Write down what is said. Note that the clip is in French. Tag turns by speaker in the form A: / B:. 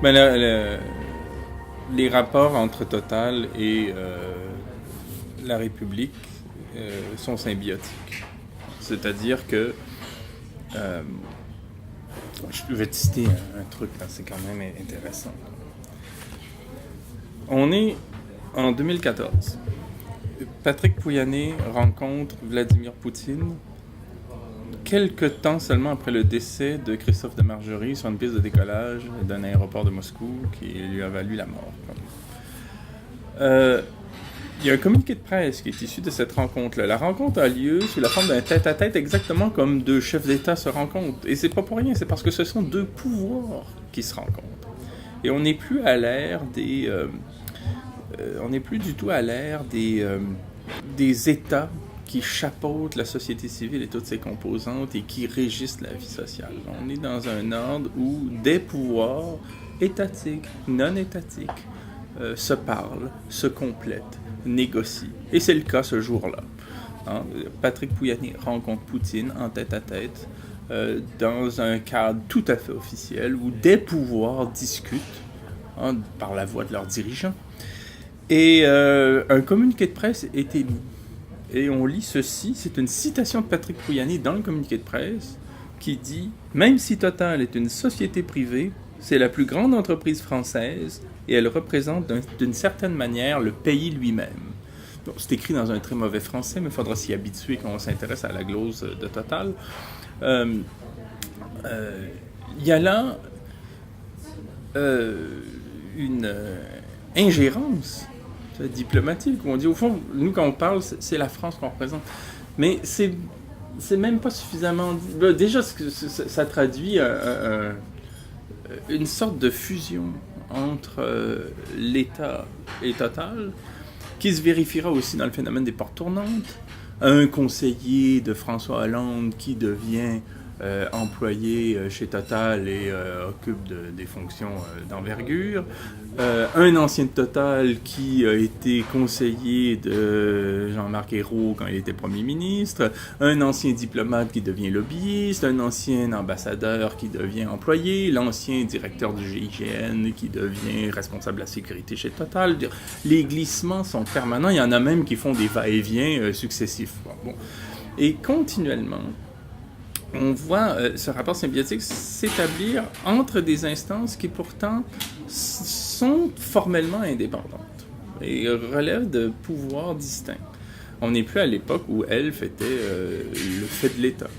A: Ben, les rapports entre Total et la République sont symbiotiques. C'est-à-dire que euh, je vais te citer un truc, là, c'est quand même intéressant. On est en 2014. Patrick Pouyanné rencontre Vladimir Poutine quelques temps seulement après le décès de Christophe de Margerie sur une piste de décollage d'un aéroport de Moscou qui lui a valu la mort. Il y a un communiqué de presse qui est issu de cette rencontre-là. La rencontre a lieu sous la forme d'un tête-à-tête, exactement comme deux chefs d'État se rencontrent. Et c'est pas pour rien, c'est parce que ce sont deux pouvoirs qui se rencontrent. Et on n'est plus à l'ère des... on n'est plus du tout à l'ère des États qui chapeautent la société civile et toutes ses composantes et qui régissent la vie sociale. On est dans un ordre où des pouvoirs étatiques, non étatiques, se parlent, se complètent, négocient. Et c'est le cas ce jour-là. Hein? Patrick Pouyanné rencontre Poutine en tête-à-tête dans un cadre tout à fait officiel où des pouvoirs discutent par la voix de leurs dirigeants. Et un communiqué de presse est émis. Et on lit ceci, c'est une citation de Patrick Pouyanné dans le communiqué de presse qui dit « Même si Total est une société privée, c'est la plus grande entreprise française et elle représente d'une certaine manière le pays lui-même. » Bon, c'est écrit dans un très mauvais français, mais il faudra s'y habituer quand on s'intéresse à la glose de Total. Il y a là une ingérence diplomatique, où on dit, au fond, nous, quand on parle, c'est la France qu'on représente. Mais c'est même pas suffisamment... Déjà, ça traduit une sorte de fusion entre l'État et Total, qui se vérifiera aussi dans le phénomène des portes tournantes. Un conseiller de François Hollande qui devient employé chez Total et occupe des fonctions d'envergure. Un ancien de Total qui a été conseiller de Jean-Marc Ayrault quand il était Premier ministre. Un ancien diplomate qui devient lobbyiste. Un ancien ambassadeur qui devient employé. L'ancien directeur du GIGN qui devient responsable de la sécurité chez Total. Les glissements sont permanents. Il y en a même qui font des va-et-vient successifs. Bon. Et continuellement, on voit ce rapport symbiotique s'établir entre des instances qui pourtant sont formellement indépendantes et relèvent de pouvoirs distincts. On n'est plus à l'époque où Elf était le fait de l'État.